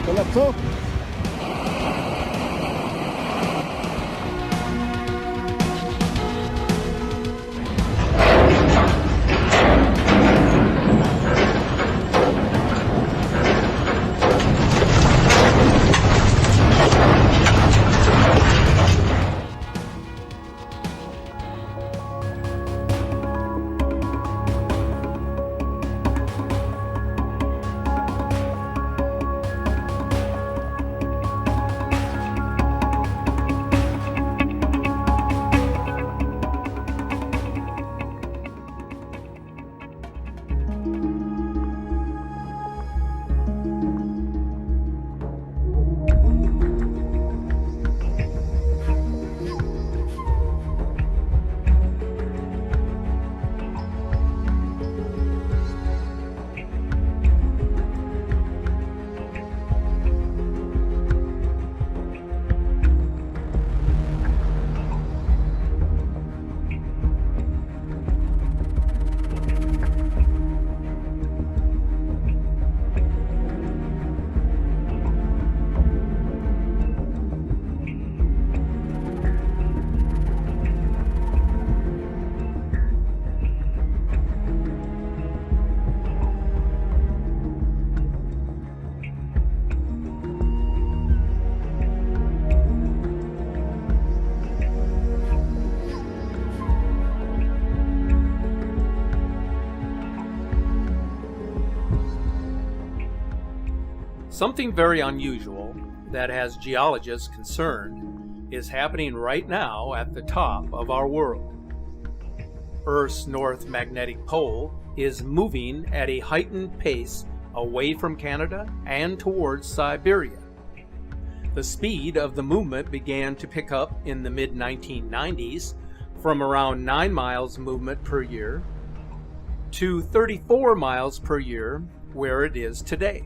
colapsó. Something very unusual that has geologists concerned is happening right now at the top of our world. Earth's north magnetic pole is moving at a heightened pace away from Canada and towards Siberia. The speed of the movement began to pick up in the mid-1990s from around 9 miles movement per year to 34 miles per year where it is today.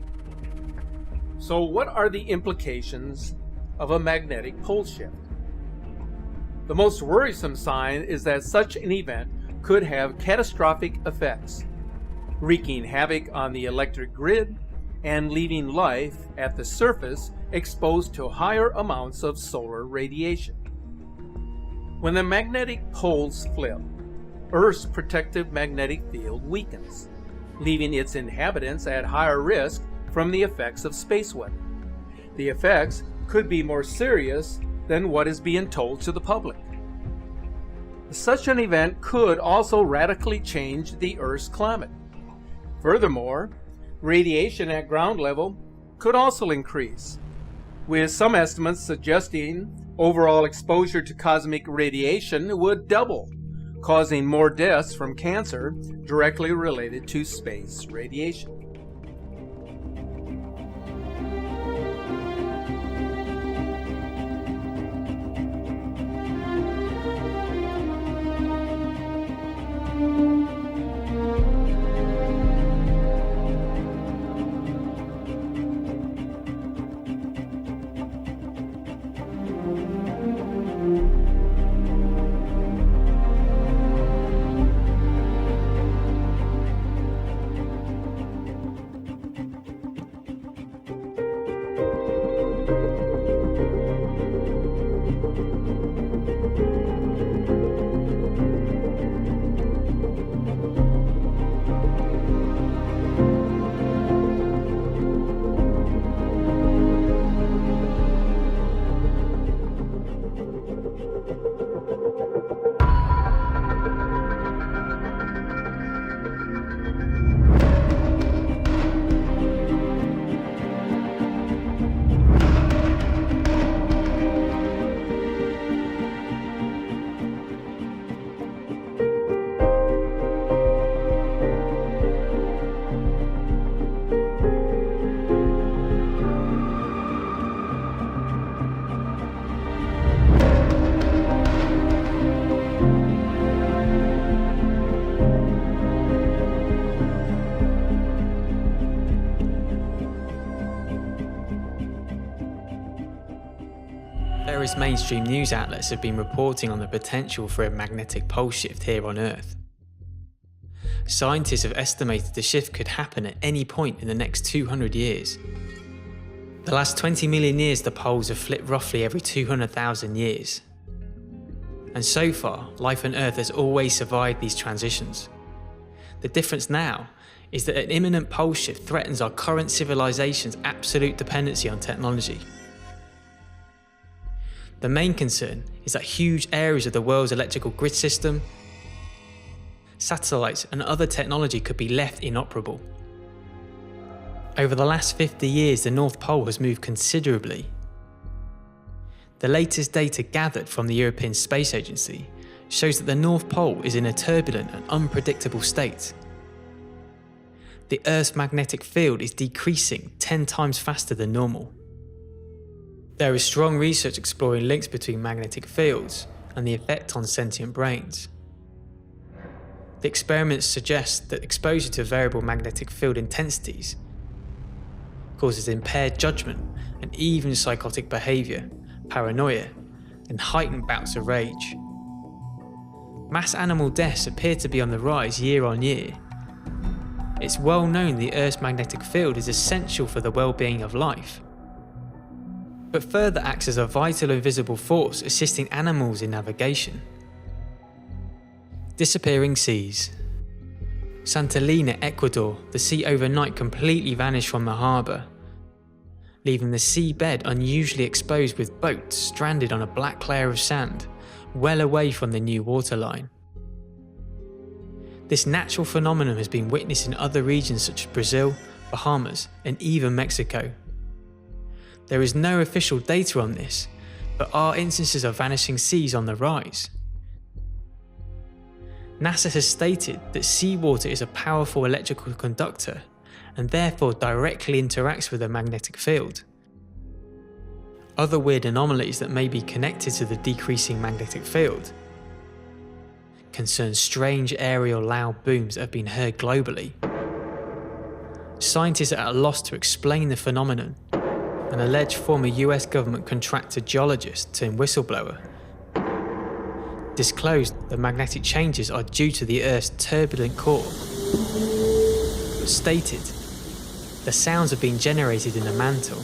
So what are the implications of a magnetic pole shift? The most worrisome sign is that such an event could have catastrophic effects, wreaking havoc on the electric grid and leaving life at the surface exposed to higher amounts of solar radiation. When the magnetic poles flip, Earth's protective magnetic field weakens, leaving its inhabitants at higher risk from the effects of space weather. The effects could be more serious than what is being told to the public. Such an event could also radically change the Earth's climate. Furthermore, radiation at ground level could also increase, with some estimates suggesting overall exposure to cosmic radiation would double, causing more deaths from cancer directly related to space radiation. Various mainstream news outlets have been reporting on the potential for a magnetic pole shift here on Earth. Scientists have estimated the shift could happen at any point in the next 200 years. The last 20 million years, the poles have flipped roughly every 200,000 years. And so far, life on Earth has always survived these transitions. The difference now is that an imminent pole shift threatens our current civilization's absolute dependency on technology. The main concern is that huge areas of the world's electrical grid system, satellites and other technology could be left inoperable. Over the last 50 years, the North Pole has moved considerably. The latest data gathered from the European Space Agency shows that the North Pole is in a turbulent and unpredictable state. The Earth's magnetic field is decreasing 10 times faster than normal. There is strong research exploring links between magnetic fields and the effect on sentient brains. The experiments suggest that exposure to variable magnetic field intensities causes impaired judgment and even psychotic behaviour, paranoia, and heightened bouts of rage. Mass animal deaths appear to be on the rise year on year. It's well known the Earth's magnetic field is essential for the well-being of life, but further acts as a vital invisible force assisting animals in navigation. Disappearing seas. Santillana, Ecuador, the sea overnight completely vanished from the harbour, leaving the seabed unusually exposed with boats stranded on a black layer of sand, well away from the new waterline. This natural phenomenon has been witnessed in other regions such as Brazil, Bahamas, and even Mexico. There is no official data on this, but are instances of vanishing seas on the rise? NASA has stated that seawater is a powerful electrical conductor and therefore directly interacts with a magnetic field. Other weird anomalies that may be connected to the decreasing magnetic field concern strange aerial loud booms that have been heard globally. Scientists are at a loss to explain the phenomenon. An alleged former US government contractor geologist turned whistleblower disclosed the magnetic changes are due to the Earth's turbulent core, but stated the sounds have been generated in the mantle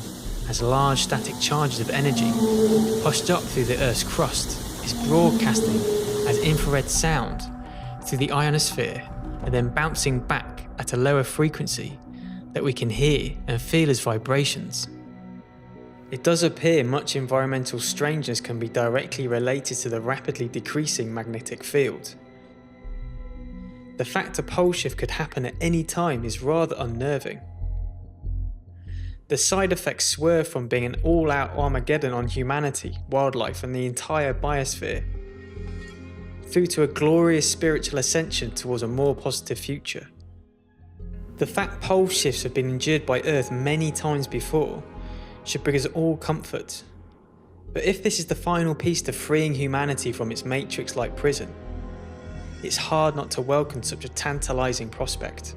as large static charges of energy pushed up through the Earth's crust is broadcasting as infrared sound through the ionosphere and then bouncing back at a lower frequency that we can hear and feel as vibrations. It does appear much environmental strangeness can be directly related to the rapidly decreasing magnetic field. The fact a pole shift could happen at any time is rather unnerving. The side effects swerve from being an all-out Armageddon on humanity, wildlife and the entire biosphere, through to a glorious spiritual ascension towards a more positive future. The fact pole shifts have been endured by Earth many times before should bring us all comfort. But if this is the final piece to freeing humanity from its matrix-like prison, it's hard not to welcome such a tantalising prospect.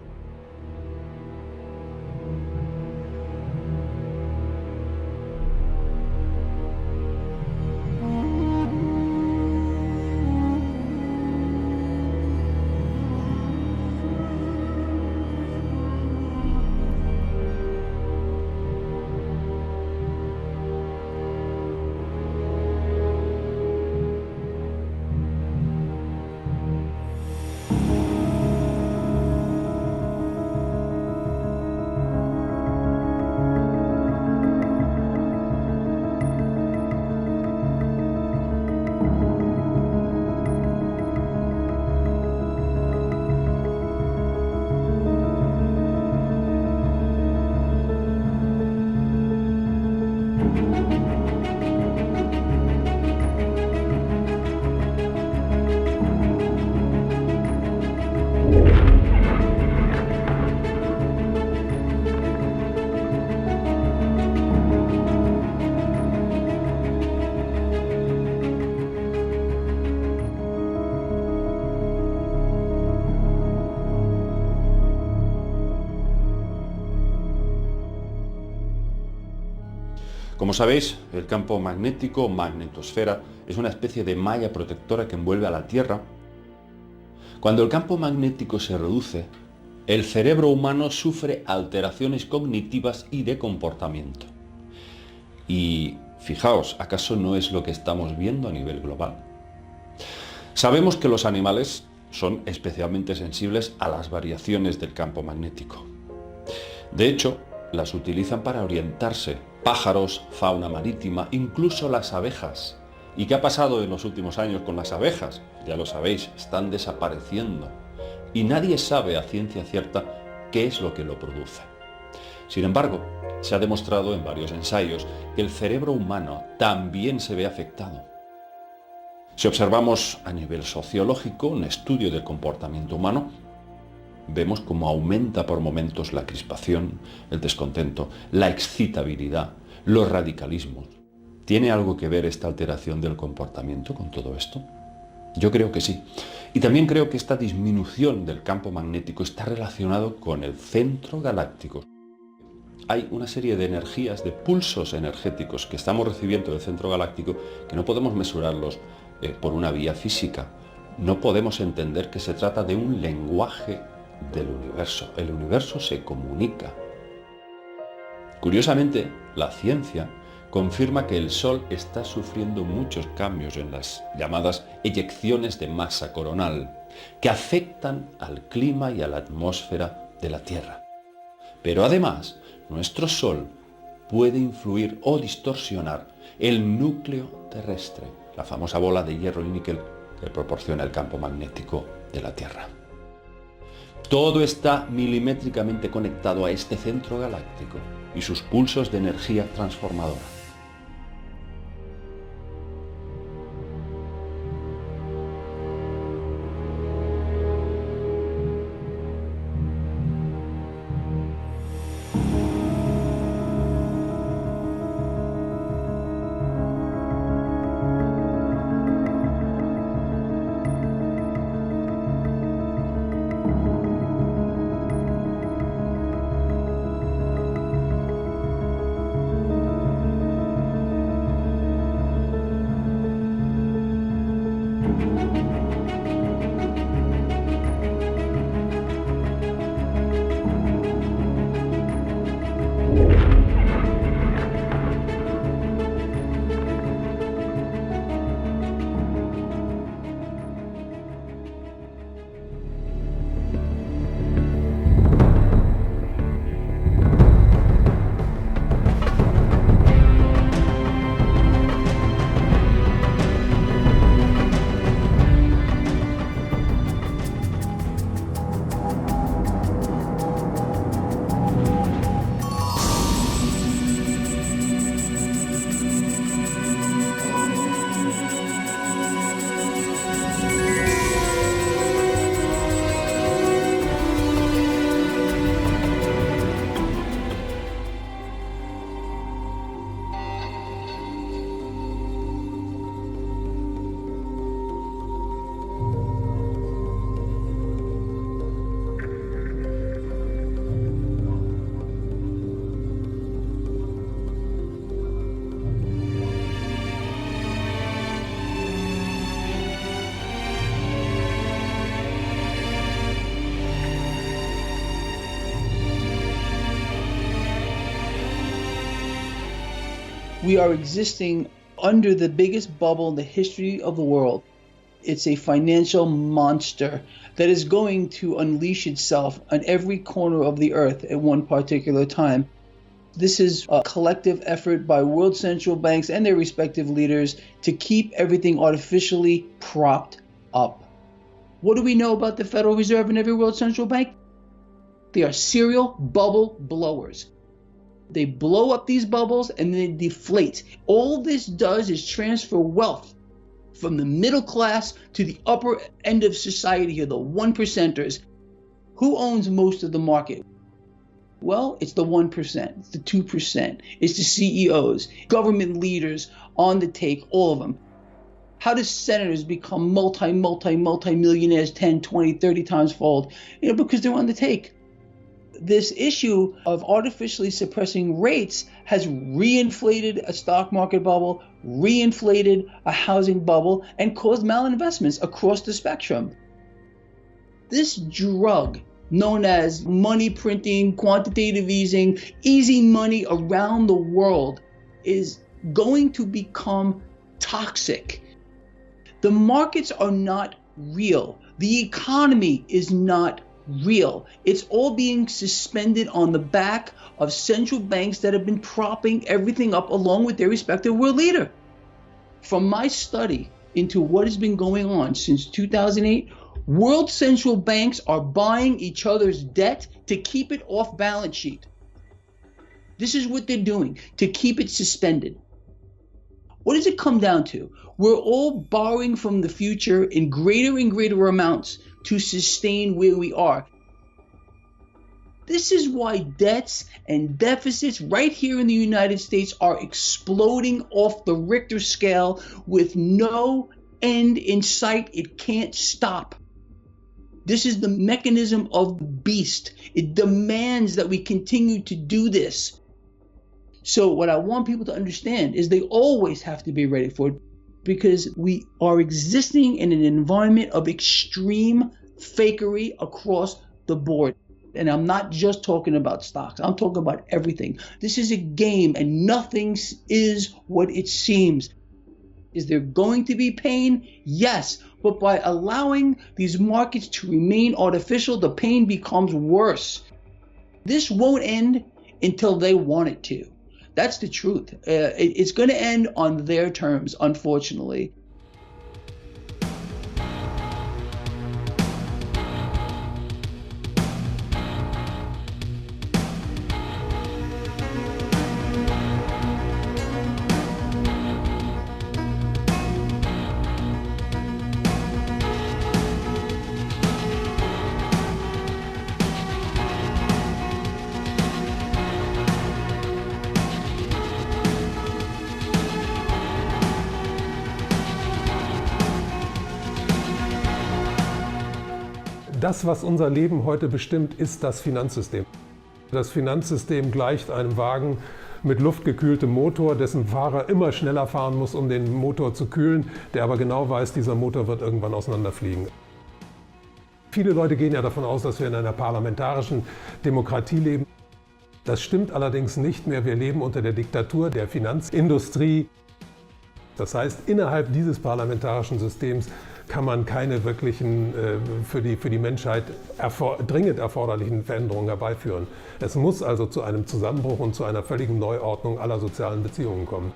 Como sabéis, el campo magnético o magnetosfera es una especie de malla protectora que envuelve a la Tierra. Cuando el campo magnético se reduce, el cerebro humano sufre alteraciones cognitivas y de comportamiento. Y fijaos, ¿acaso no es lo que estamos viendo a nivel global? Sabemos que los animales son especialmente sensibles a las variaciones del campo magnético. De hecho, las utilizan para orientarse. Pájaros, fauna marítima, incluso las abejas. ¿Y qué ha pasado en los últimos años con las abejas? Ya lo sabéis, están desapareciendo. Y nadie sabe a ciencia cierta qué es lo que lo produce. Sin embargo, se ha demostrado en varios ensayos que el cerebro humano también se ve afectado. Si observamos a nivel sociológico un estudio del comportamiento humano, vemos cómo aumenta por momentos la crispación, el descontento, la excitabilidad, los radicalismos. ¿Tiene algo que ver esta alteración del comportamiento con todo esto? Yo creo que sí. Y también creo que esta disminución del campo magnético está relacionado con el centro galáctico. Hay una serie de energías, de pulsos energéticos que estamos recibiendo del centro galáctico que no podemos mesurarlos por una vía física. No podemos entender que se trata de un lenguaje del universo. El universo se comunica. Curiosamente, la ciencia confirma que el Sol está sufriendo muchos cambios en las llamadas eyecciones de masa coronal, que afectan al clima y a la atmósfera de la Tierra. Pero además, nuestro Sol puede influir o distorsionar el núcleo terrestre, la famosa bola de hierro y níquel que proporciona el campo magnético de la Tierra. Todo está milimétricamente conectado a este centro galáctico y sus pulsos de energía transformadora. We are existing under the biggest bubble in the history of the world. It's a financial monster that is going to unleash itself on every corner of the earth at one particular time. This is a collective effort by world central banks and their respective leaders to keep everything artificially propped up. What do we know about the Federal Reserve and every world central bank? They are serial bubble blowers. They blow up these bubbles and then they deflate. All this does is transfer wealth from the middle class to the upper end of society here, the 1%ers. Who owns most of the market? Well, it's the 1%, it's the 2%, it's the CEOs, government leaders on the take, all of them. How do senators become multi-millionaires 10, 20, 30 times fold? Because they're on the take. This issue of artificially suppressing rates has reinflated a stock market bubble, reinflated a housing bubble, and caused malinvestments across the spectrum. This drug, known as money printing, quantitative easing, easy money around the world, is going to become toxic. The markets are not real. The economy is not real. It's all being suspended on the back of central banks that have been propping everything up along with their respective world leader. From my study into what has been going on since 2008, world central banks are buying each other's debt to keep it off balance sheet. This is what they're doing to keep it suspended. What does it come down to? We're all borrowing from the future in greater and greater amounts to sustain where we are. This is why debts and deficits right here in the United States are exploding off the Richter scale with no end in sight. It can't stop. This is the mechanism of the beast. It demands that we continue to do this. So what I want people to understand is they always have to be ready for it, because we are existing in an environment of extreme fakery across the board. And I'm not just talking about stocks. I'm talking about everything. This is a game, and nothing is what it seems. Is there going to be pain? Yes. But by allowing these markets to remain artificial, the pain becomes worse. This won't end until they want it to. That's the truth. It's going to end on their terms, unfortunately. Das, was unser Leben heute bestimmt, ist das Finanzsystem. Das Finanzsystem gleicht einem Wagen mit luftgekühltem Motor, dessen Fahrer immer schneller fahren muss, um den Motor zu kühlen, der aber genau weiß, dieser Motor wird irgendwann auseinanderfliegen. Viele Leute gehen ja davon aus, dass wir in einer parlamentarischen Demokratie leben. Das stimmt allerdings nicht mehr. Wir leben unter der Diktatur der Finanzindustrie. Das heißt, innerhalb dieses parlamentarischen Systems kann man keine wirklichen, für die Menschheit dringend erforderlichen Veränderungen herbeiführen. Es muss also zu einem Zusammenbruch und zu einer völligen Neuordnung aller sozialen Beziehungen kommen.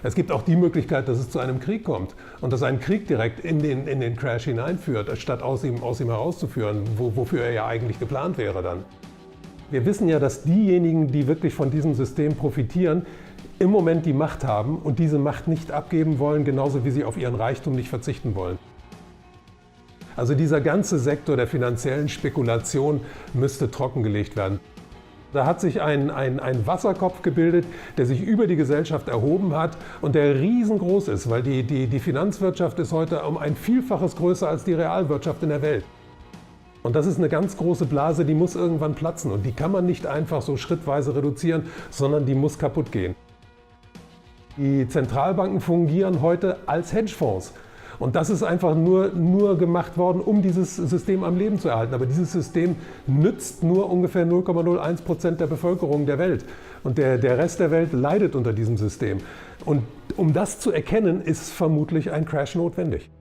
Es gibt auch die Möglichkeit, dass es zu einem Krieg kommt und dass ein Krieg direkt in den Crash hineinführt, statt aus ihm herauszuführen, wofür er ja eigentlich geplant wäre dann. Wir wissen ja, dass diejenigen, die wirklich von diesem System profitieren, im Moment die Macht haben und diese Macht nicht abgeben wollen, genauso wie sie auf ihren Reichtum nicht verzichten wollen. Also dieser ganze Sektor der finanziellen Spekulation müsste trockengelegt werden. Da hat sich ein Wasserkopf gebildet, der sich über die Gesellschaft erhoben hat und der riesengroß ist, weil die Finanzwirtschaft ist heute um ein Vielfaches größer als die Realwirtschaft in der Welt. Und das ist eine ganz große Blase, die muss irgendwann platzen und die kann man nicht einfach so schrittweise reduzieren, sondern die muss kaputt gehen. Die Zentralbanken fungieren heute als Hedgefonds. Und das ist einfach nur gemacht worden, um dieses System am Leben zu erhalten. Aber dieses System nützt nur ungefähr 0,01% der Bevölkerung der Welt. Und der Rest der Welt leidet unter diesem System. Und um das zu erkennen, ist vermutlich ein Crash notwendig.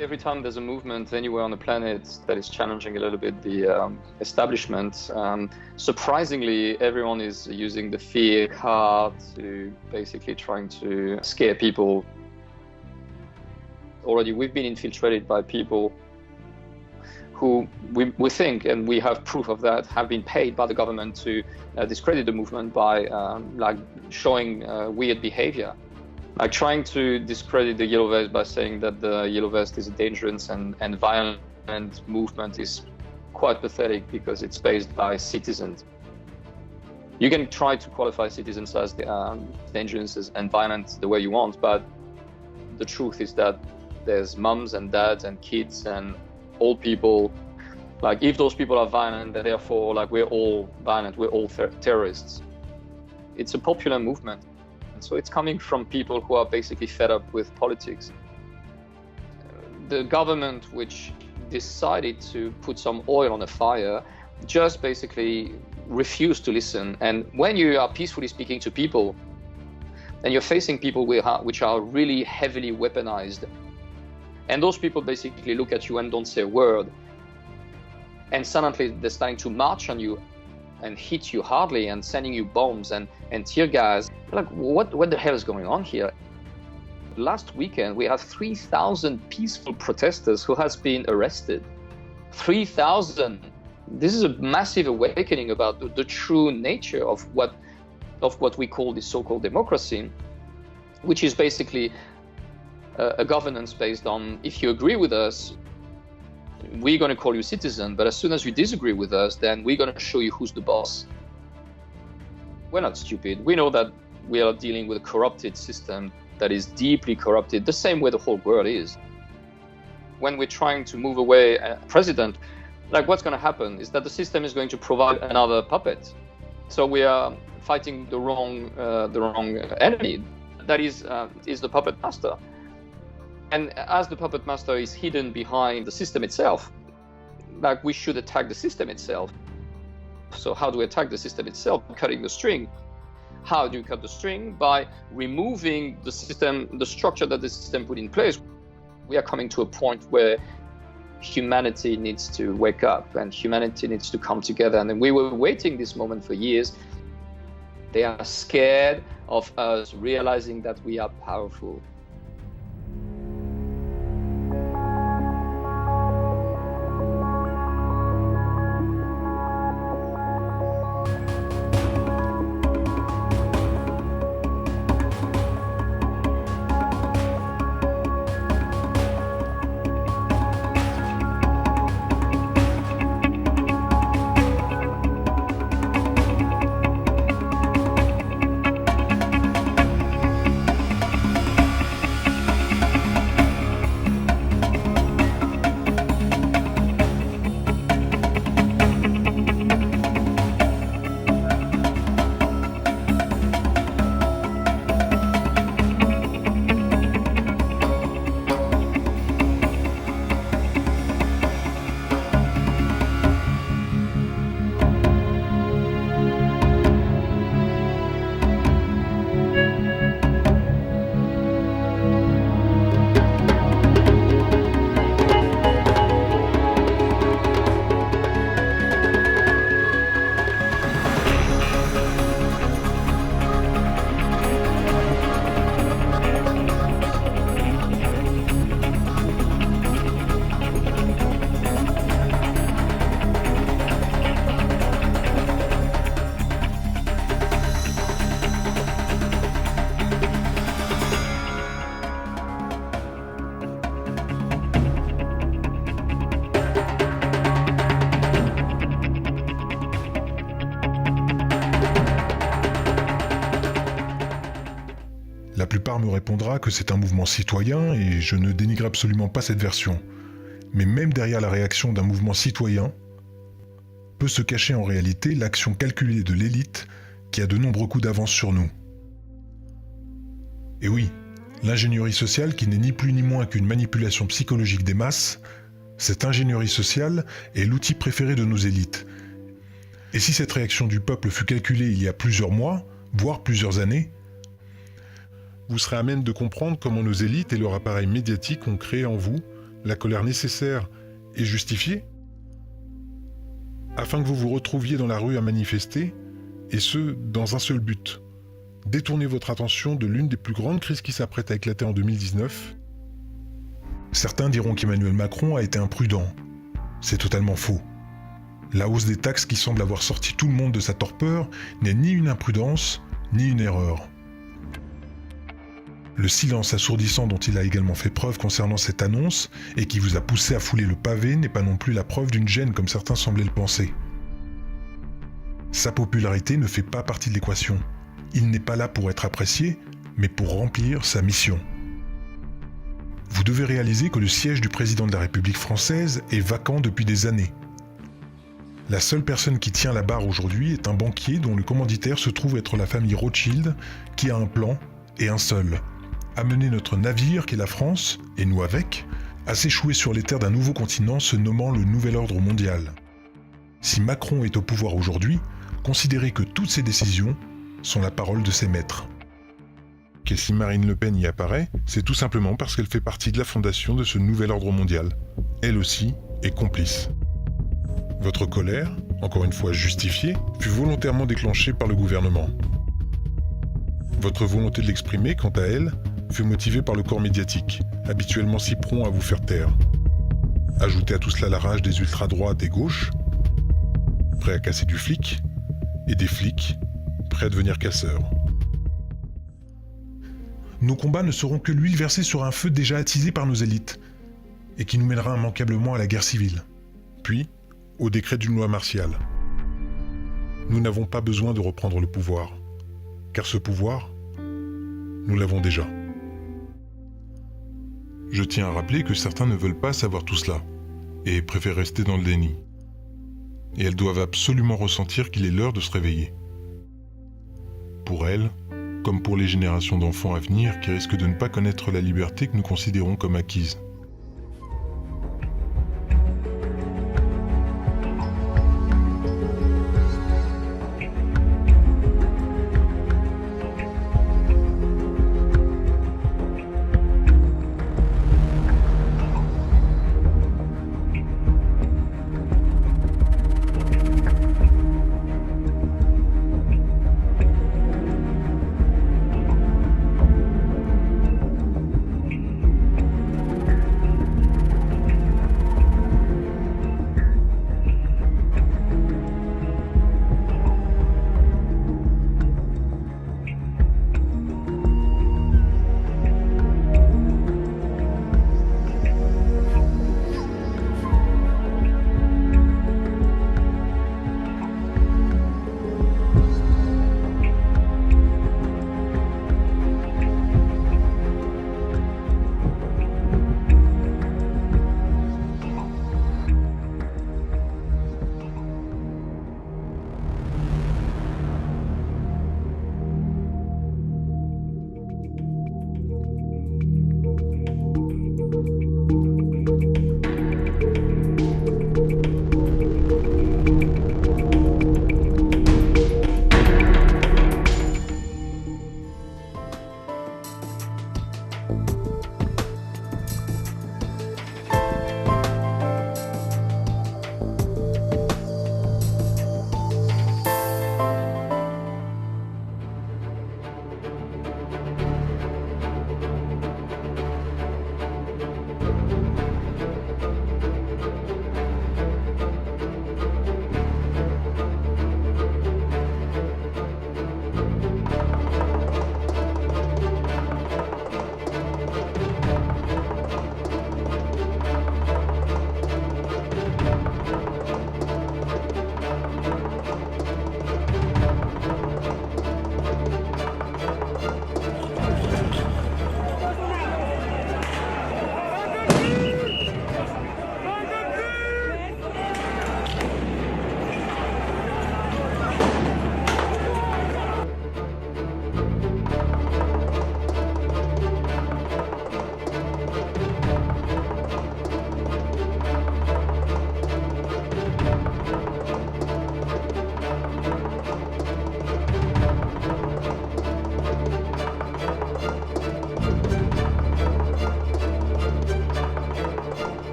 Every time there's a movement anywhere on the planet that is challenging a little bit the establishment, surprisingly, everyone is using the fear card to basically trying to scare people. Already we've been infiltrated by people who we think, and we have proof of that, have been paid by the government to discredit the movement by like showing weird behavior. Like trying to discredit the Yellow Vest by saying that the Yellow Vest is a dangerous and violent movement is quite pathetic because it's based by citizens. You can try to qualify citizens as dangerous and violent the way you want, but the truth is that there's mums and dads and kids and old people. Like if those people are violent, then therefore like we're all violent, we're all terrorists. It's a popular movement. So it's coming from people who are basically fed up with politics. The government, which decided to put some oil on the fire, just basically refused to listen. And when you are peacefully speaking to people, and you're facing people which are really heavily weaponized, and those people basically look at you and don't say a word, and suddenly they're starting to march on you and hit you hardly and sending you bombs and tear gas. Like, what the hell is going on here? Last weekend, we had 3,000 peaceful protesters who has been arrested. 3,000. This is a massive awakening about the true nature of what we call the so-called democracy, which is basically a governance based on, if you agree with us, we're going to call you citizen, but as soon as you disagree with us, then we're going to show you who's the boss. We're not stupid. We know that we are dealing with a corrupted system that is deeply corrupted, the same way the whole world is. When we're trying to move away a president, like what's going to happen is that the system is going to provide another puppet. So we are fighting the wrong enemy. That is the puppet master. And as the puppet master is hidden behind the system itself, like we should attack the system itself. So how do we attack the system itself? Cutting the string. How do you cut the string? By removing the system, the structure that the system put in place. We are coming to a point where humanity needs to wake up and humanity needs to come together. And we were waiting this moment for years. They are scared of us realizing that we are powerful. La plupart me répondra que c'est un mouvement citoyen et je ne dénigre absolument pas cette version. Mais même derrière la réaction d'un mouvement citoyen, peut se cacher en réalité l'action calculée de l'élite qui a de nombreux coups d'avance sur nous. Et oui, l'ingénierie sociale qui n'est ni plus ni moins qu'une manipulation psychologique des masses, cette ingénierie sociale est l'outil préféré de nos élites. Et si cette réaction du peuple fut calculée il y a plusieurs mois, voire plusieurs années, vous serez à même de comprendre comment nos élites et leur appareil médiatique ont créé en vous la colère nécessaire et justifiée, afin que vous vous retrouviez dans la rue à manifester, et ce, dans un seul but, détourner votre attention de l'une des plus grandes crises qui s'apprête à éclater en 2019. Certains diront qu'Emmanuel Macron a été imprudent. C'est totalement faux. La hausse des taxes qui semble avoir sorti tout le monde de sa torpeur n'est ni une imprudence, ni une erreur. Le silence assourdissant dont il a également fait preuve concernant cette annonce et qui vous a poussé à fouler le pavé n'est pas non plus la preuve d'une gêne comme certains semblaient le penser. Sa popularité ne fait pas partie de l'équation. Il n'est pas là pour être apprécié, mais pour remplir sa mission. Vous devez réaliser que le siège du président de la République française est vacant depuis des années. La seule personne qui tient la barre aujourd'hui est un banquier dont le commanditaire se trouve être la famille Rothschild, qui a un plan, et un seul: amener notre navire qu'est la France, et nous avec, à s'échouer sur les terres d'un nouveau continent se nommant le Nouvel Ordre Mondial. Si Macron est au pouvoir aujourd'hui, considérez que toutes ses décisions sont la parole de ses maîtres. Et si Marine Le Pen y apparaît, c'est tout simplement parce qu'elle fait partie de la fondation de ce Nouvel Ordre Mondial. Elle aussi est complice. Votre colère, encore une fois justifiée, fut volontairement déclenchée par le gouvernement. Votre volonté de l'exprimer, quant à elle, fut motivée par le corps médiatique, habituellement si prompt à vous faire taire. Ajoutez à tout cela la rage des ultra-droites et gauches, prêts à casser du flic, et des flics, prêts à devenir casseurs. Nos combats ne seront que l'huile versée sur un feu déjà attisé par nos élites, et qui nous mènera immanquablement à la guerre civile, puis au décret d'une loi martiale. Nous n'avons pas besoin de reprendre le pouvoir, car ce pouvoir, nous l'avons déjà. Je tiens à rappeler que certains ne veulent pas savoir tout cela, et préfèrent rester dans le déni. Et elles doivent absolument ressentir qu'il est l'heure de se réveiller. Pour elles, comme pour les générations d'enfants à venir qui risquent de ne pas connaître la liberté que nous considérons comme acquise.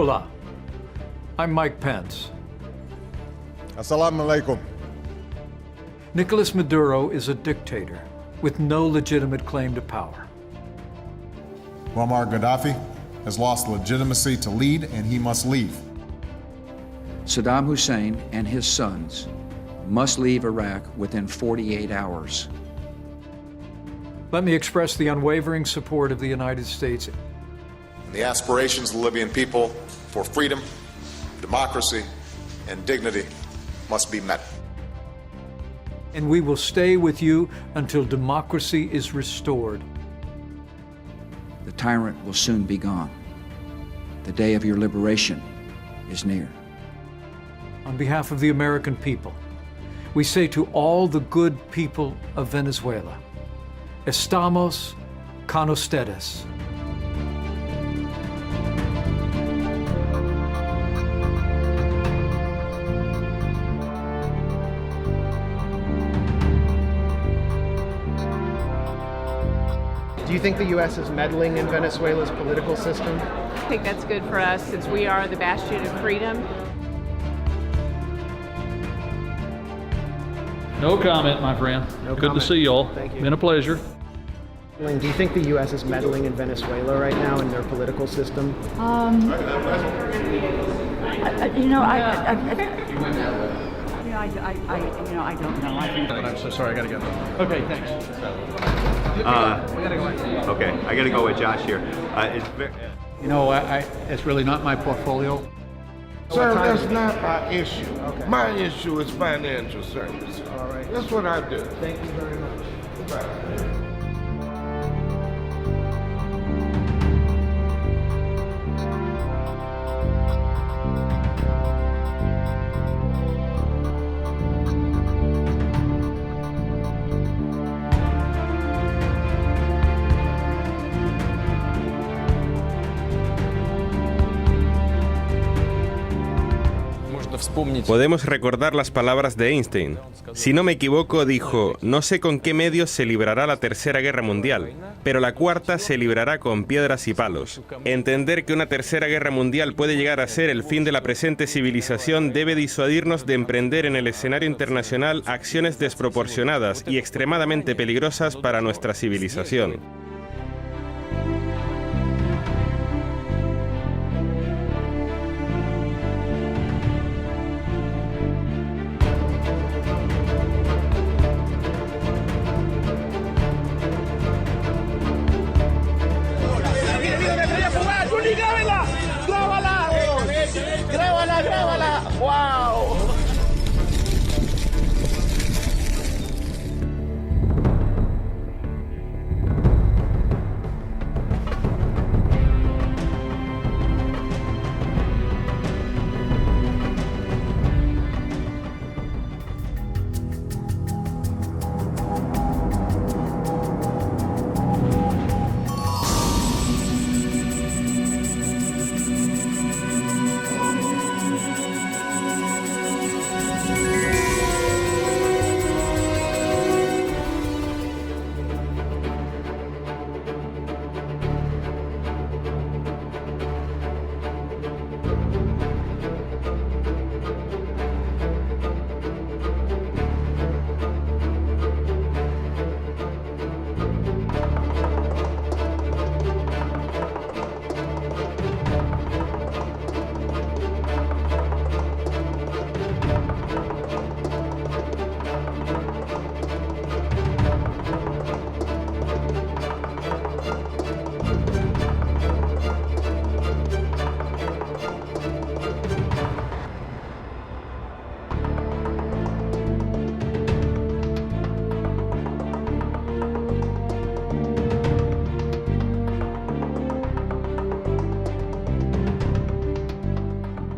Hola, I'm Mike Pence. Assalamu alaikum. Nicolas Maduro is a dictator with no legitimate claim to power. Muammar Gaddafi has lost legitimacy to lead, and he must leave. Saddam Hussein and his sons must leave Iraq within 48 hours. Let me express the unwavering support of the United States. The aspirations of the Libyan people for freedom, democracy, and dignity must be met. And we will stay with you until democracy is restored. The tyrant will soon be gone. The day of your liberation is near. On behalf of the American people, we say to all the good people of Venezuela, estamos con ustedes. Do you think the U.S. is meddling in Venezuela's political system? I think that's good for us since we are the bastion of freedom. No comment, my friend. No Good comment. to see you all. Thank you. Been a pleasure. Do you think the U.S. is meddling in Venezuela right now in their political system? I don't know. But I'm so sorry, I gotta go. Okay, thanks. Okay, I gotta go with Josh here. It's very, it's really not my portfolio. Sir, that's not my issue. Okay. My issue is financial services. All right. That's what I do. Thank you very much. Bye. Podemos recordar las palabras de Einstein. Si no me equivoco, dijo, no sé con qué medios se librará la Tercera Guerra Mundial, pero la cuarta se librará con piedras y palos. Entender que una Tercera Guerra Mundial puede llegar a ser el fin de la presente civilización debe disuadirnos de emprender en el escenario internacional acciones desproporcionadas y extremadamente peligrosas para nuestra civilización.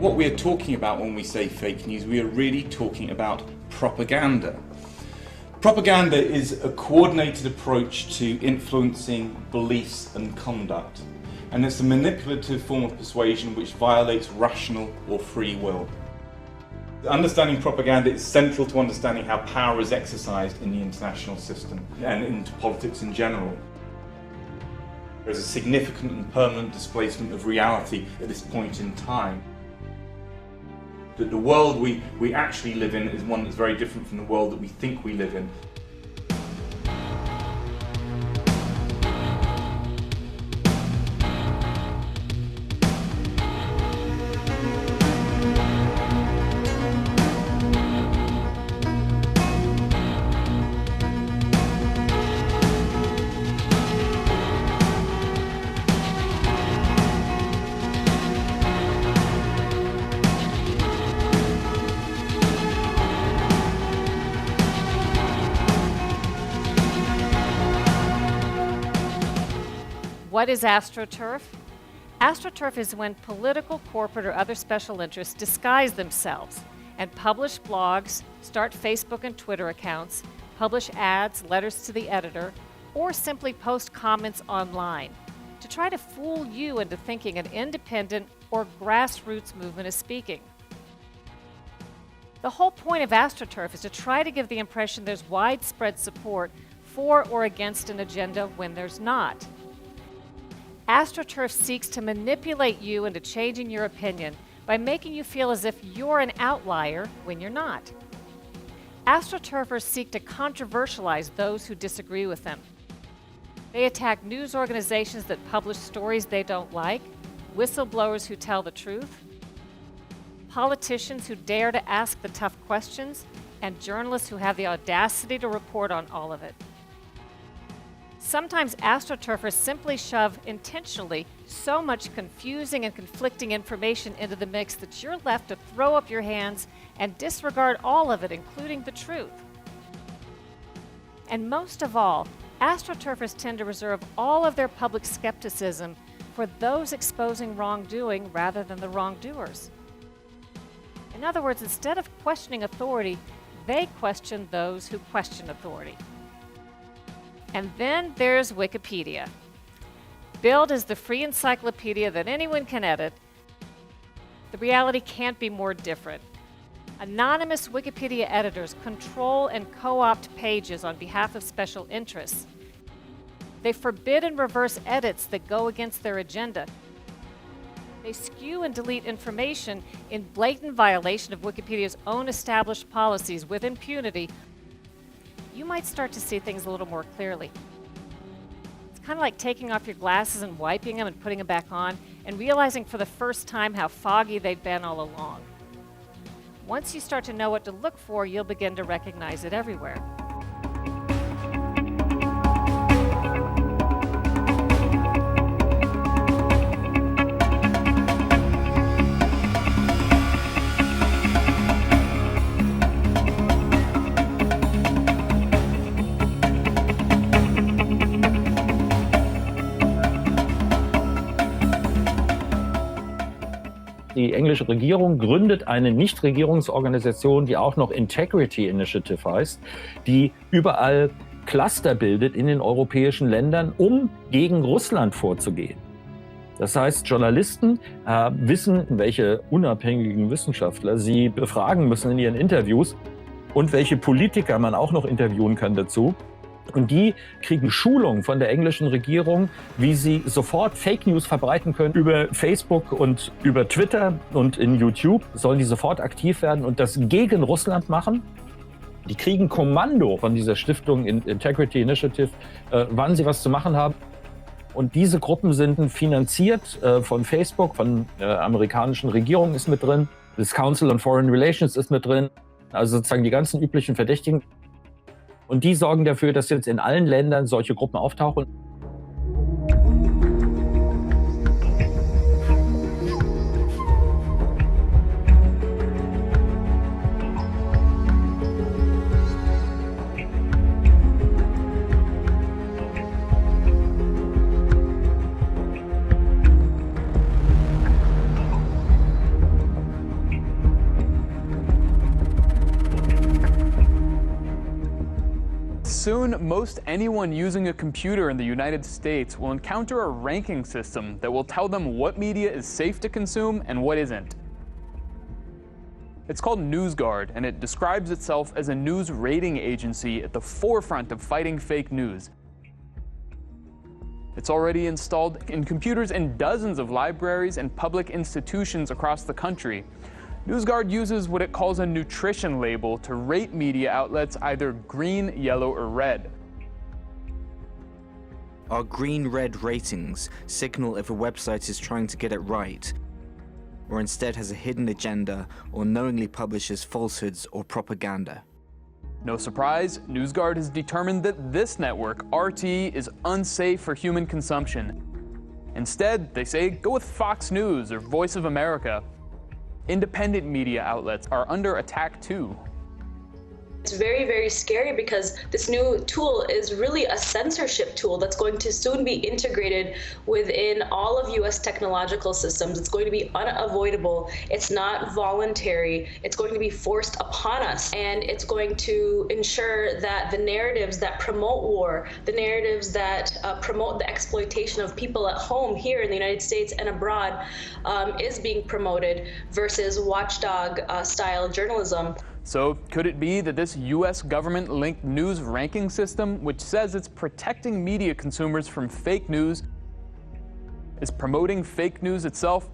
What we're talking about when we say fake news, we are really talking about propaganda. Propaganda is a coordinated approach to influencing beliefs and conduct, and it's a manipulative form of persuasion which violates rational or free will. Understanding propaganda is central to understanding how power is exercised in the international system and into politics in general. There's a significant and permanent displacement of reality at this point in time. That the world we actually live in is one that's very different from the world that we think we live in. What is AstroTurf? AstroTurf is when political, corporate, or other special interests disguise themselves and publish blogs, start Facebook and Twitter accounts, publish ads, letters to the editor, or simply post comments online to try to fool you into thinking an independent or grassroots movement is speaking. The whole point of AstroTurf is to try to give the impression there's widespread support for or against an agenda when there's not. AstroTurf seeks to manipulate you into changing your opinion by making you feel as if you're an outlier when you're not. AstroTurfers seek to controversialize those who disagree with them. They attack news organizations that publish stories they don't like, whistleblowers who tell the truth, politicians who dare to ask the tough questions, and journalists who have the audacity to report on all of it. Sometimes AstroTurfers simply shove intentionally so much confusing and conflicting information into the mix that you're left to throw up your hands and disregard all of it, including the truth. And most of all, AstroTurfers tend to reserve all of their public skepticism for those exposing wrongdoing rather than the wrongdoers. In other words, instead of questioning authority, they question those who question authority. And then there's Wikipedia. Billed as the free encyclopedia that anyone can edit, the reality can't be more different. Anonymous Wikipedia editors control and co-opt pages on behalf of special interests. They forbid and reverse edits that go against their agenda. They skew and delete information in blatant violation of Wikipedia's own established policies with impunity. You might start to see things a little more clearly. It's kind of like taking off your glasses and wiping them and putting them back on and realizing for the first time how foggy they'd been all along. Once you start to know what to look for, you'll begin to recognize it everywhere. Die englische Regierung gründet eine Nichtregierungsorganisation, die auch noch Integrity Initiative heißt, die überall Cluster bildet in den europäischen Ländern, um gegen Russland vorzugehen. Das heißt, Journalisten wissen, welche unabhängigen Wissenschaftler sie befragen müssen in ihren Interviews und welche Politiker man auch noch interviewen kann dazu. Und die kriegen Schulung von der englischen Regierung, wie sie sofort Fake News verbreiten können. Über Facebook und über Twitter und in YouTube sollen die sofort aktiv werden und das gegen Russland machen. Die kriegen Kommando von dieser Stiftung Integrity Initiative, wann sie was zu machen haben. Und diese Gruppen sind finanziert von Facebook, von der amerikanischen Regierung ist mit drin. Das Council on Foreign Relations ist mit drin. Also sozusagen die ganzen üblichen Verdächtigen. Und die sorgen dafür, dass jetzt in allen Ländern solche Gruppen auftauchen. Soon, most anyone using a computer in the United States will encounter a ranking system that will tell them what media is safe to consume and what isn't. It's called NewsGuard, and it describes itself as a news rating agency at the forefront of fighting fake news. It's already installed in computers in dozens of libraries and public institutions across the country. NewsGuard uses what it calls a nutrition label to rate media outlets either green, yellow, or red. Our green-red ratings signal if a website is trying to get it right, or instead has a hidden agenda or knowingly publishes falsehoods or propaganda. No surprise, NewsGuard has determined that this network, RT, is unsafe for human consumption. Instead, they say go with Fox News or Voice of America. Independent media outlets are under attack too. It's very, very scary because this new tool is really a censorship tool that's going to soon be integrated within all of U.S. technological systems. It's going to be unavoidable. It's not voluntary. It's going to be forced upon us. And it's going to ensure that the narratives that promote war, the narratives that promote the exploitation of people at home here in the United States and abroad is being promoted versus watchdog-style journalism. So could it be that this U.S. government-linked news ranking system, which says it's protecting media consumers from fake news, is promoting fake news itself?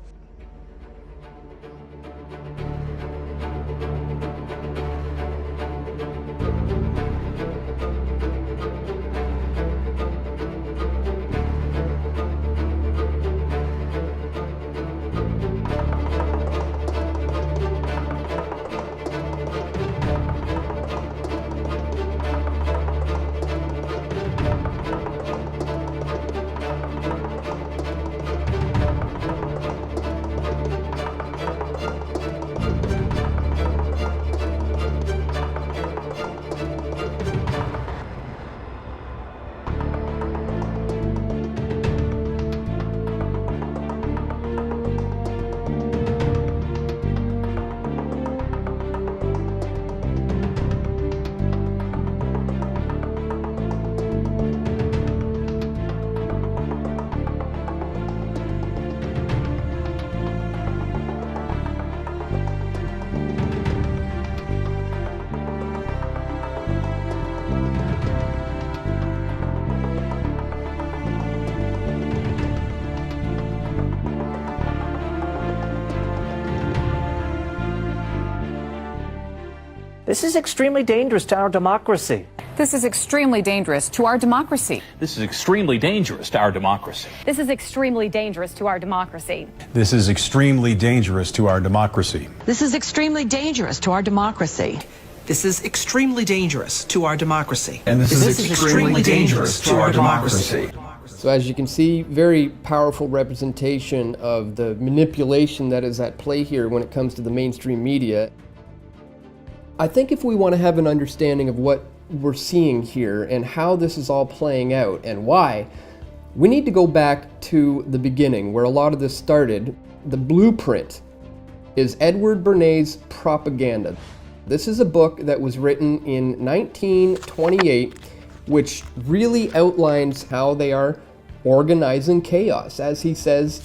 This is extremely dangerous to our democracy. This is extremely dangerous to our democracy. This is extremely dangerous to our democracy. This is extremely dangerous to our democracy. This is extremely dangerous to our democracy. This is extremely dangerous to our democracy. This is extremely dangerous to our democracy. And this is extremely dangerous to our democracy. So as you can see, very powerful representation of the manipulation that is at play here when it comes to the mainstream media. I think if we want to have an understanding of what we're seeing here and how this is all playing out and why, we need to go back to the beginning where a lot of this started. The blueprint is Edward Bernay's Propaganda. This is a book that was written in 1928, which really outlines how they are organizing chaos. As he says,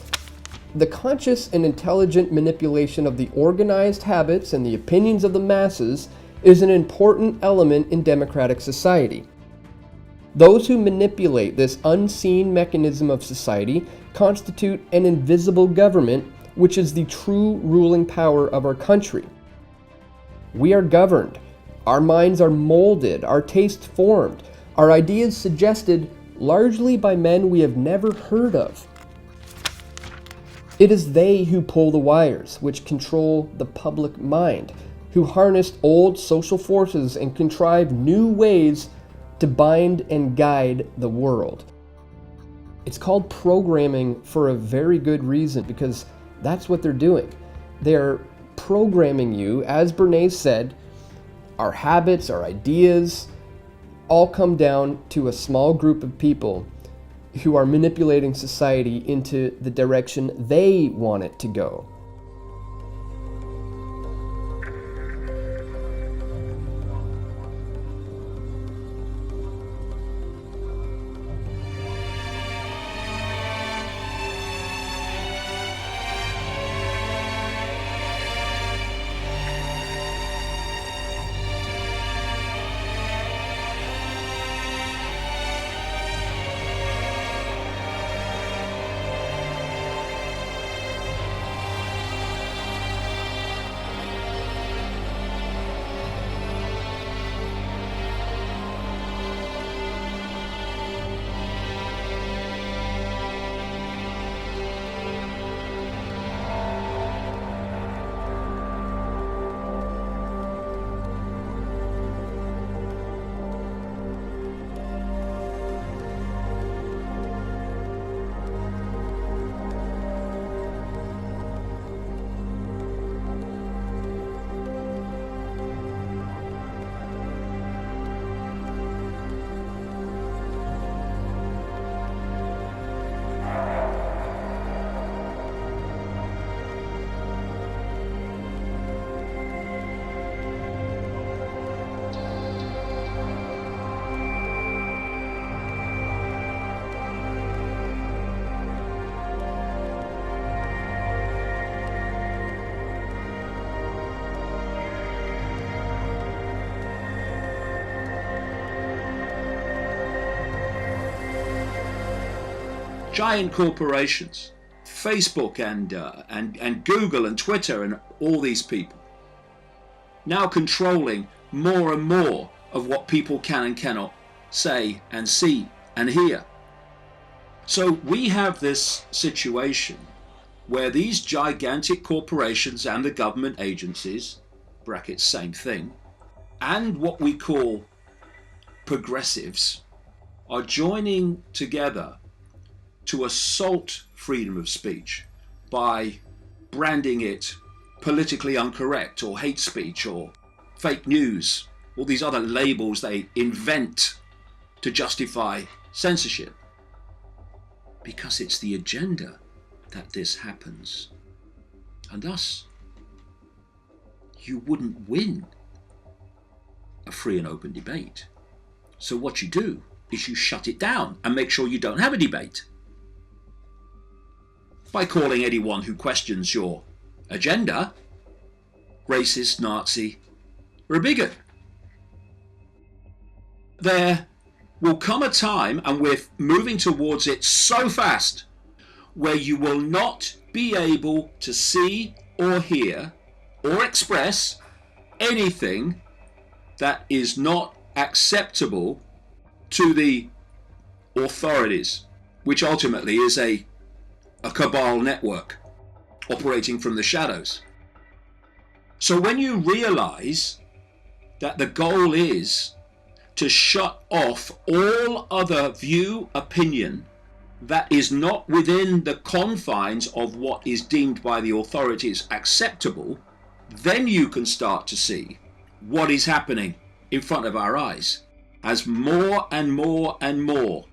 the conscious and intelligent manipulation of the organized habits and the opinions of the masses is an important element in democratic society. Those who manipulate this unseen mechanism of society constitute an invisible government, which is the true ruling power of our country. We are governed, our minds are molded, our tastes formed, our ideas suggested largely by men we have never heard of. It is they who pull the wires, which control the public mind, who harness old social forces and contrive new ways to bind and guide the world. It's called programming for a very good reason, because that's what they're doing. They're programming you, as Bernay said. Our habits, our ideas, all come down to a small group of people who are manipulating society into the direction they want it to go. giant corporations, Facebook and Google and Twitter and all these people, now controlling more and more of what people can and cannot say and see and hear. So we have this situation where these gigantic corporations and the government agencies, brackets same thing, and what we call progressives are joining together to assault freedom of speech by branding it politically incorrect or hate speech or fake news, all these other labels they invent to justify censorship. Because it's the agenda that this happens. And thus, you wouldn't win a free and open debate. So what you do is you shut it down and make sure you don't have a debate. By calling anyone who questions your agenda racist, Nazi, or a bigot. There will come a time, and we're moving towards it so fast, where you will not be able to see or hear or express anything that is not acceptable to the authorities, which ultimately is a cabal network operating from the shadows. So when you realize that the goal is to shut off all other view, opinion that is not within the confines of what is deemed by the authorities acceptable, then you can start to see what is happening in front of our eyes as more and more and more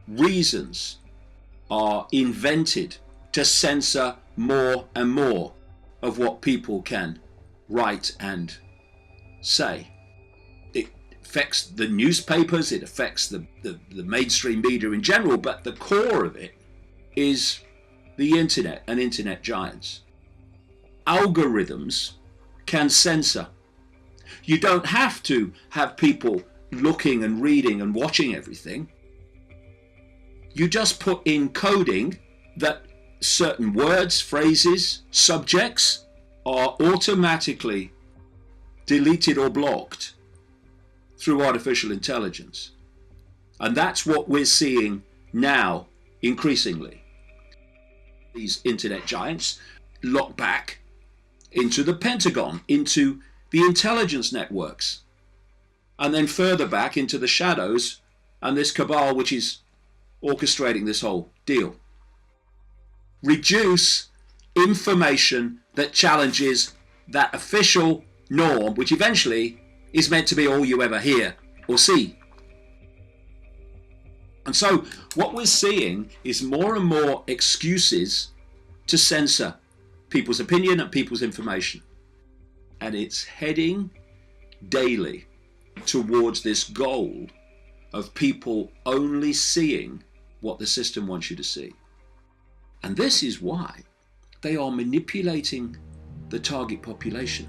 reasons are invented to censor more and more of what people can write and say. It affects the newspapers, it affects the mainstream media in general, but the core of it is the internet and internet giants. Algorithms can censor. You don't have to have people looking and reading and watching everything. You just put in coding that certain words, phrases, subjects are automatically deleted or blocked through artificial intelligence. And that's what we're seeing now increasingly. These internet giants lock back into the Pentagon, into the intelligence networks, and then further back into the shadows and this cabal which is orchestrating this whole deal. Reduce information that challenges that official norm, which eventually is meant to be all you ever hear or see. And so what we're seeing is more and more excuses to censor people's opinion and people's information. And it's heading daily towards this goal of people only seeing what the system wants you to see. And this is why they are manipulating the target population.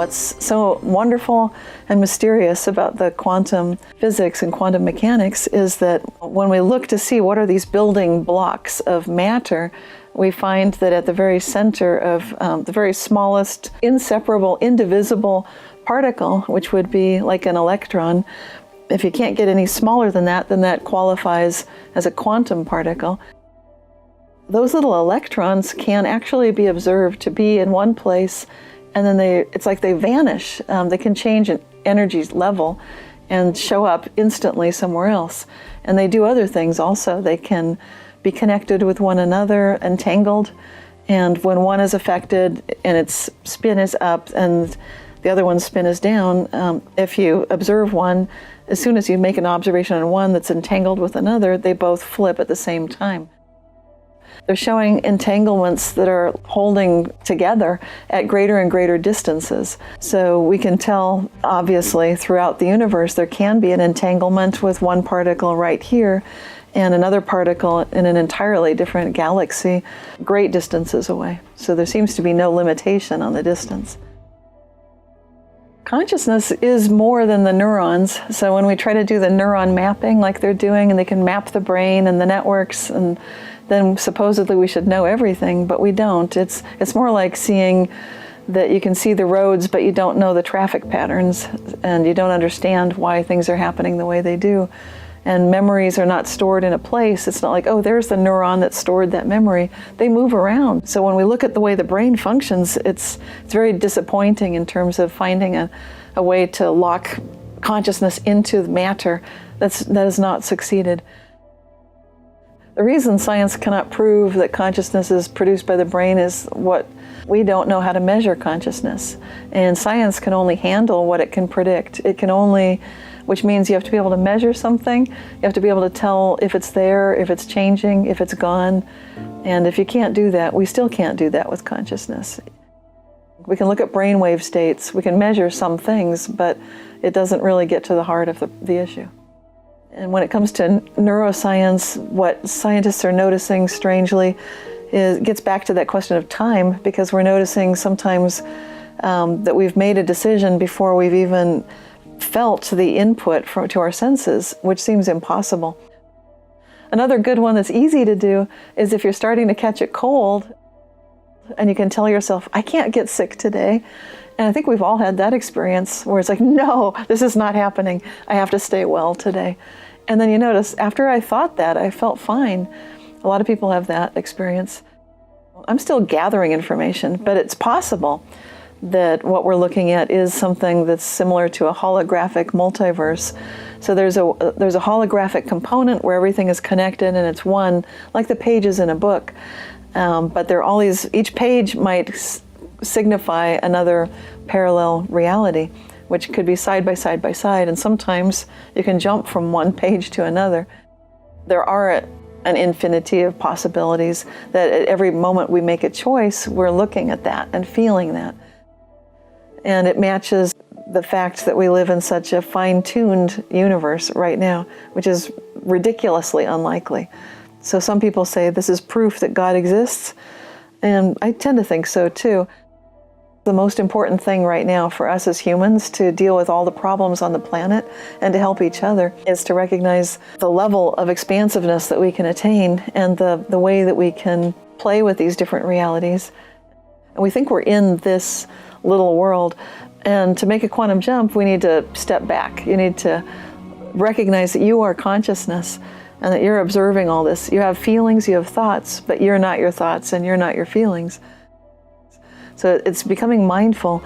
What's so wonderful and mysterious about the quantum physics and quantum mechanics is that when we look to see what are these building blocks of matter, we find that at the very center of the very smallest, inseparable, indivisible particle, which would be like an electron, if you can't get any smaller than that, then that qualifies as a quantum particle. Those little electrons can actually be observed to be in one place, and then it's like they vanish. They can change an energy level and show up instantly somewhere else. And they do other things also. They can be connected with one another, entangled, and when one is affected and its spin is up and the other one's spin is down, if you observe one, as soon as you make an observation on one that's entangled with another, they both flip at the same time. They're showing entanglements that are holding together at greater and greater distances. So we can tell, obviously, throughout the universe, there can be an entanglement with one particle right here and another particle in an entirely different galaxy, great distances away. So there seems to be no limitation on the distance. Consciousness is more than the neurons. So when we try to do the neuron mapping like they're doing, and they can map the brain and the networks, and then supposedly we should know everything, but we don't. It's more like seeing that you can see the roads, but you don't know the traffic patterns, and you don't understand why things are happening the way they do. And memories are not stored in a place. It's not like, oh, there's the neuron that stored that memory. They move around. So when we look at the way the brain functions, it's very disappointing in terms of finding a way to lock consciousness into matter. That has not succeeded. The reason science cannot prove that consciousness is produced by the brain is what we don't know how to measure consciousness. And science can only handle what it can predict. It can only, which means you have to be able to measure something. You have to be able to tell if it's there, if it's changing, if it's gone. And if you can't do that, we still can't do that with consciousness. We can look at brainwave states, we can measure some things, but it doesn't really get to the heart of the issue. And when it comes to neuroscience, what scientists are noticing, strangely, gets back to that question of time, because we're noticing sometimes that we've made a decision before we've even felt the input to our senses, which seems impossible. Another good one that's easy to do is if you're starting to catch a cold and you can tell yourself, I can't get sick today. And I think we've all had that experience where it's like, no, this is not happening. I have to stay well today. And then you notice, after I thought that, I felt fine. A lot of people have that experience. I'm still gathering information, but it's possible that what we're looking at is something that's similar to a holographic multiverse. So there's a holographic component where everything is connected and it's one, like the pages in a book. But there are all these, each page might signify another parallel reality, which could be side by side by side, and sometimes you can jump from one page to another. There are an infinity of possibilities that at every moment we make a choice, we're looking at that and feeling that. And it matches the fact that we live in such a fine-tuned universe right now, which is ridiculously unlikely. So some people say this is proof that God exists, and I tend to think so too. The most important thing right now for us as humans to deal with all the problems on the planet and to help each other is to recognize the level of expansiveness that we can attain and the way that we can play with these different realities. And we think we're in this little world, and to make a quantum jump, we need to step back. You need to recognize that you are consciousness and that you're observing all this. You have feelings, you have thoughts, but you're not your thoughts and you're not your feelings. So it's becoming mindful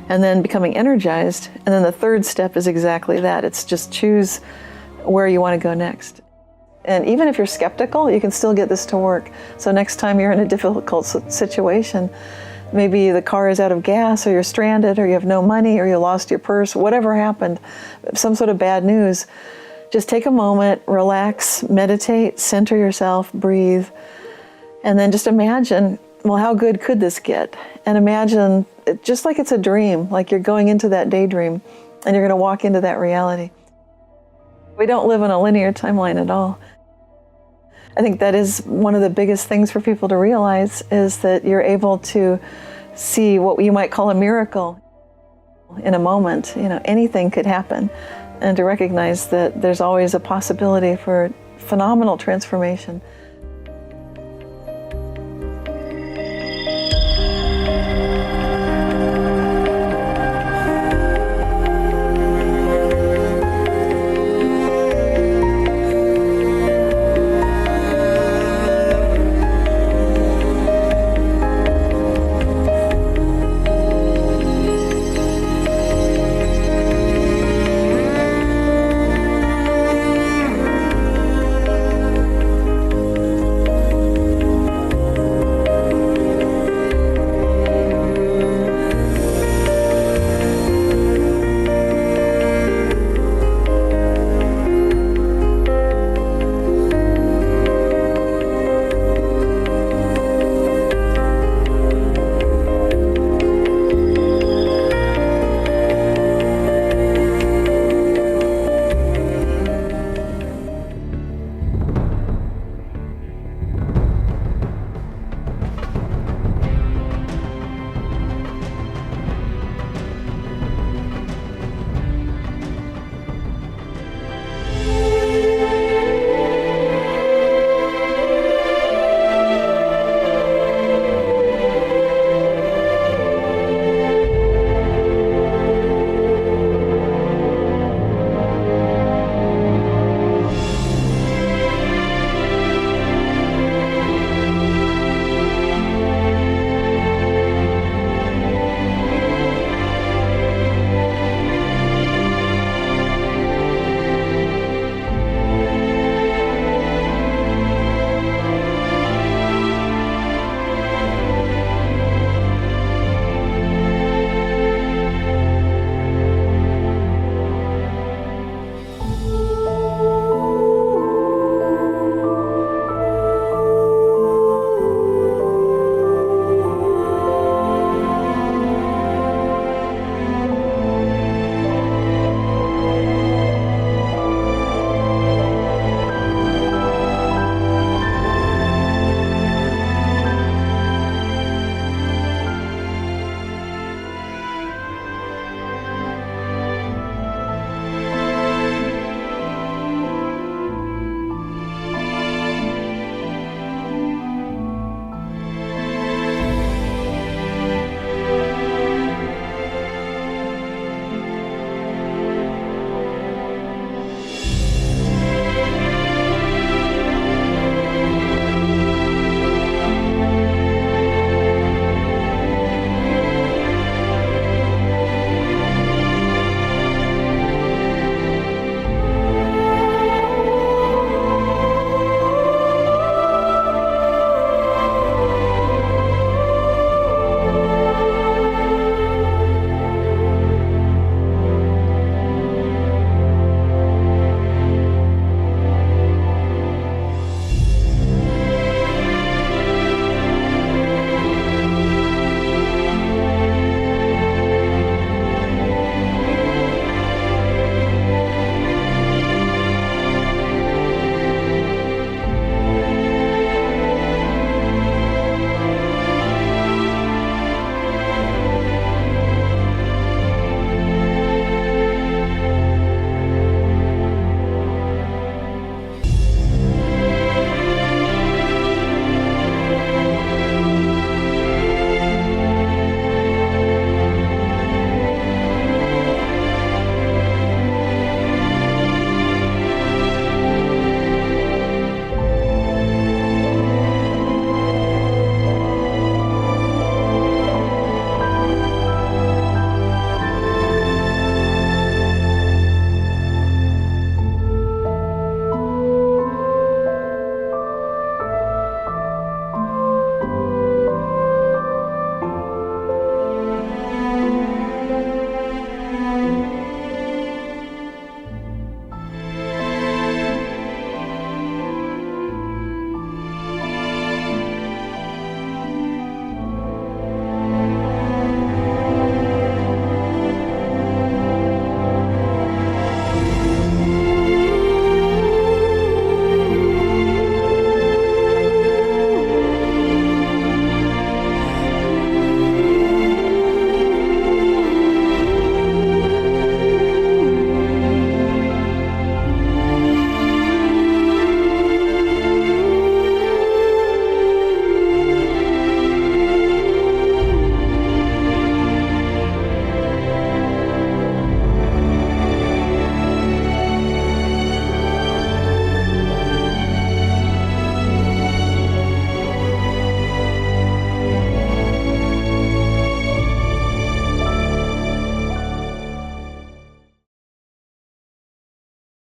and then becoming energized. And then the third step is exactly that. It's just choose where you want to go next. And even if you're skeptical, you can still get this to work. So next time you're in a difficult situation, maybe the car is out of gas, or you're stranded, or you have no money, or you lost your purse, whatever happened, some sort of bad news, just take a moment, relax, meditate, center yourself, breathe, and then just imagine, well, how good could this get? And imagine it just like it's a dream, like you're going into that daydream, and you're going to walk into that reality. We don't live in a linear timeline at all. I think that is one of the biggest things for people to realize, is that you're able to see what you might call a miracle. In a moment, anything could happen, and to recognize that there's always a possibility for phenomenal transformation.